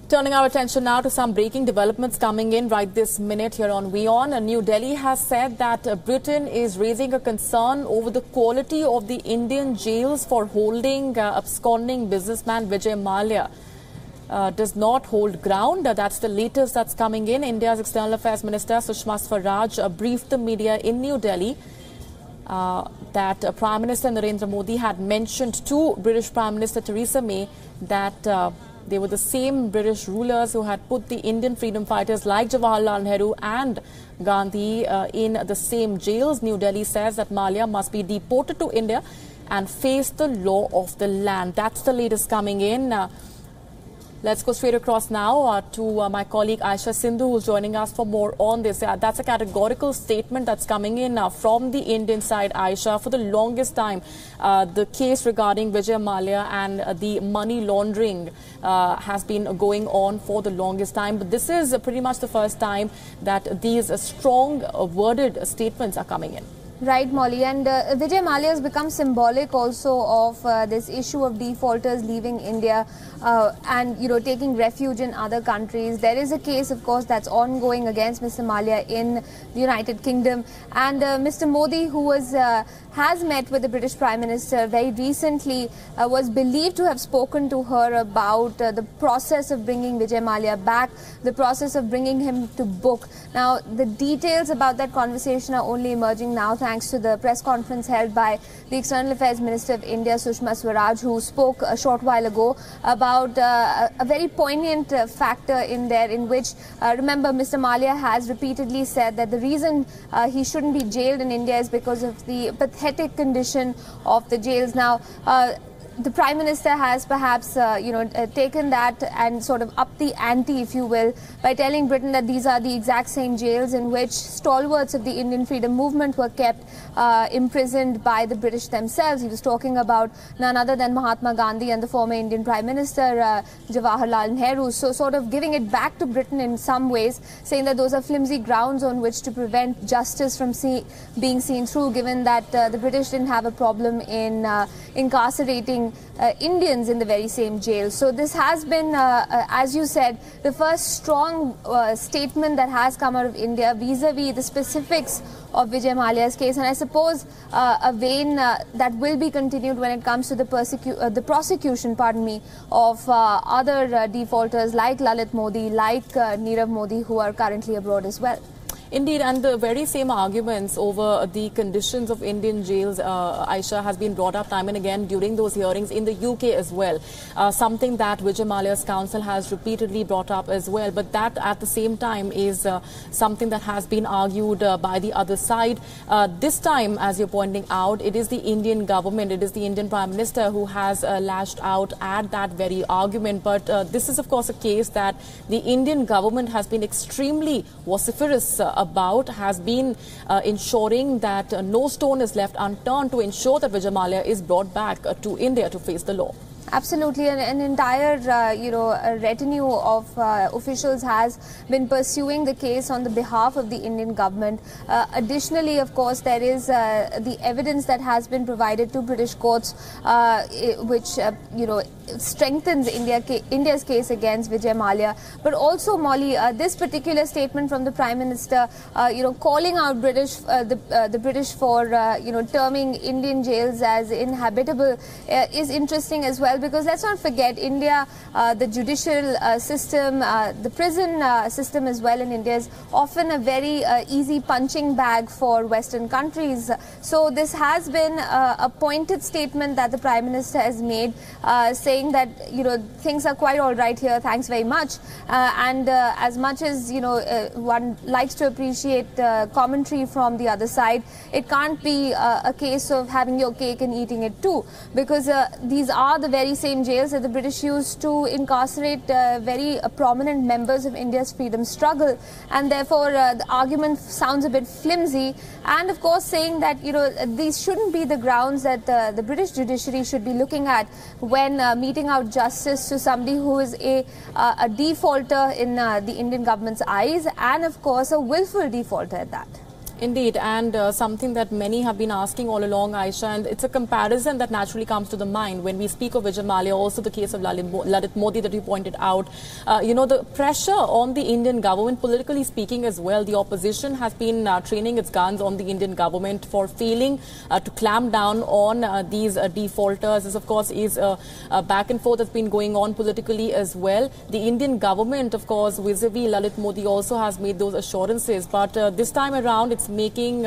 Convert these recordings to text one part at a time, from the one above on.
Turning our attention now to some breaking developments coming in right this minute here on WION. New Delhi has said that Britain is raising a concern over the quality of the Indian jails for holding absconding businessman Vijay Mallya. Does not hold ground. That's the latest that's coming in. India's External Affairs Minister Sushma Swaraj briefed the media in New Delhi that Prime Minister Narendra Modi had mentioned to British Prime Minister Theresa May that they were the same British rulers who had put the Indian freedom fighters like Jawaharlal Nehru and Gandhi in the same jails. New Delhi says that Mallya must be deported to India and face the law of the land. That's the latest coming in. Let's go straight across now to my colleague Aisha Sindhu, who's joining us for more on this. That's a categorical statement that's coming in from the Indian side, Aisha. For the longest time, the case regarding Vijay Mallya and the money laundering has been going on for the longest time. But this is pretty much the first time that these strong worded statements are coming in. Right, Molly. And Vijay Mallya has become symbolic also of this issue of defaulters leaving India and, taking refuge in other countries. There is a case, of course, that's ongoing against Mr. Mallya in the United Kingdom. And Mr. Modi, who has met with the British Prime Minister very recently, was believed to have spoken to her about the process of bringing Vijay Mallya back, the process of bringing him to book. Now, the details about that conversation are only emerging now, thanks to the press conference held by the External Affairs Minister of India, Sushma Swaraj, who spoke a short while ago about a very poignant factor in there, in which, remember, Mr. Mallya has repeatedly said that the reason he shouldn't be jailed in India is because of the pathetic condition of the jails. Now, the Prime Minister has perhaps, taken that and sort of upped the ante, if you will, by telling Britain that these are the exact same jails in which stalwarts of the Indian freedom movement were kept imprisoned by the British themselves. He was talking about none other than Mahatma Gandhi and the former Indian Prime Minister Jawaharlal Nehru. So sort of giving it back to Britain in some ways, saying that those are flimsy grounds on which to prevent justice from being seen through, given that the British didn't have a problem in incarcerating Indians in the very same jail. So this has been, as you said, the first strong statement that has come out of India vis-a-vis the specifics of Vijay Mallya's case, and I suppose a vein that will be continued when it comes to the prosecution, of other defaulters like Lalit Modi, like Nirav Modi, who are currently abroad as well. Indeed, and the very same arguments over the conditions of Indian jails, Aisha, has been brought up time and again during those hearings in the UK as well. Something that Vijay Mallya's counsel has repeatedly brought up as well. But that at the same time is something that has been argued by the other side. This time, as you're pointing out, it is the Indian government, it is the Indian Prime Minister who has lashed out at that very argument. But this is, of course, a case that the Indian government has been extremely vociferous about, has been ensuring that no stone is left unturned to ensure that Vijay Mallya is brought back to India to face the law. Absolutely, an entire, retinue of officials has been pursuing the case on the behalf of the Indian government. Additionally, of course, there is the evidence that has been provided to British courts, which, strengthens India's case against Vijay Mallya. But also, Molly, this particular statement from the Prime Minister, calling out the British for, terming Indian jails as inhabitable, is interesting as well. Because let's not forget, India, the judicial system, the prison system as well in India is often a very easy punching bag for Western countries. So this has been a pointed statement that the Prime Minister has made, saying that, things are quite all right here, thanks very much. And as much as, one likes to appreciate commentary from the other side, it can't be a case of having your cake and eating it too. Because these are the very same jails that the British used to incarcerate very prominent members of India's freedom struggle, and therefore the argument sounds a bit flimsy. And of course, saying that these shouldn't be the grounds that the British judiciary should be looking at when meting out justice to somebody who is a defaulter in the Indian government's eyes, and of course a willful defaulter at that. Indeed, and something that many have been asking all along, Aisha, and it's a comparison that naturally comes to the mind when we speak of Vijay Mallya, also the case of Lalit Modi that you pointed out. The pressure on the Indian government, politically speaking as well, the opposition has been training its guns on the Indian government for failing to clamp down on these defaulters. This, of course, is a back and forth that's been going on politically as well. The Indian government, of course, vis-a-vis Lalit Modi also has made those assurances, but this time around it's making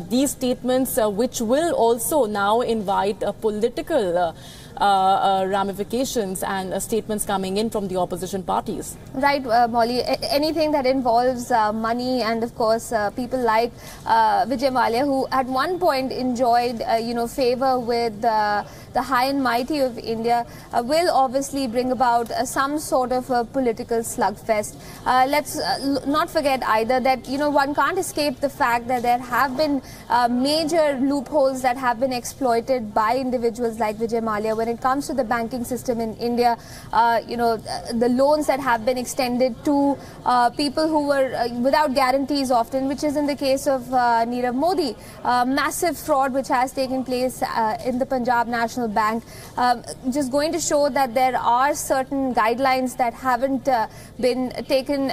these statements which will also now invite political ramifications and statements coming in from the opposition parties. Right, Molly. Anything that involves money and, of course, people like Vijay Mallya, who at one point enjoyed, favor with the high and mighty of India, will obviously bring about some sort of a political slugfest. Let's not forget either that, one can't escape the fact that there have been major loopholes that have been exploited by individuals like Vijay Mallya when it comes to the banking system in India. The loans that have been extended to people who were without guarantees often, which is in the case of Nirav Modi. Massive fraud which has taken place in the Punjab National Bank, just going to show that there are certain guidelines that haven't been taken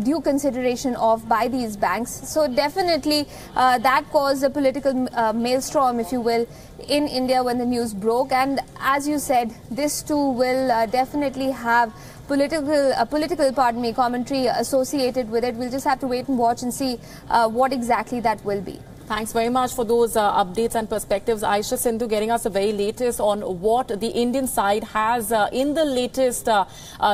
due consideration of by these banks. So definitely that caused a political maelstrom, if you will, in India when the news broke. And as you said, this too will definitely have political commentary associated with it. We'll just have to wait and watch and see what exactly that will be. Thanks very much for those updates and perspectives. Aisha Sindhu getting us the very latest on what the Indian side has in the latest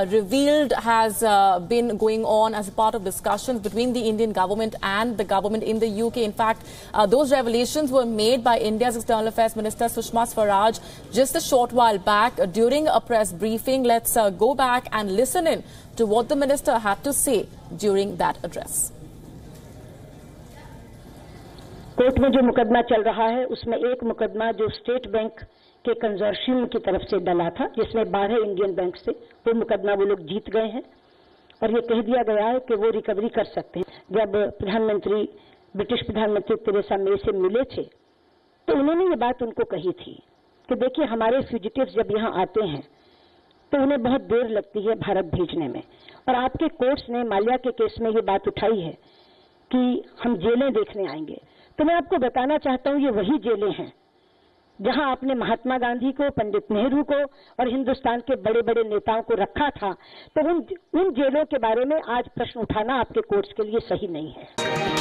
revealed has been going on as a part of discussions between the Indian government and the government in the UK. In fact, those revelations were made by India's External Affairs Minister Sushma Swaraj just a short while back during a press briefing. Let's go back and listen in to what the minister had to say during that address. Court में जो मुकदमा चल रहा है उसमें एक मुकदमा जो स्टेट बैंक के कंजोर्शियम की तरफ से डला था, जिसमें 12 इंडियन बैंक से वो मुकदमा वो लोग जीत गए हैं और ये कह दिया गया है कि वो रिकवरी कर सकते हैं। जब ब्रिटिश प्रधानमंत्री तेरेसा मे से मिले थे तो उन्होंने ये बात उनको कही थी कि देखिए, हमारे फ्यूजिटिव्स जब यहाँ आते हैं तो उन्हें बहुत देर लगती है भारत भेजने में, और आपके कोर्ट्स ने माल्या के केस में ये बात उठाई है कि हम जेलें देखने आएंगे। तो मैं आपको बताना चाहता हूं, ये वही जेलें हैं जहां आपने महात्मा गांधी को, पंडित नेहरू को और हिंदुस्तान के बड़े बड़े नेताओं को रखा था। तो उन जेलों के बारे में आज प्रश्न उठाना आपके कोर्ट्स के लिए सही नहीं है।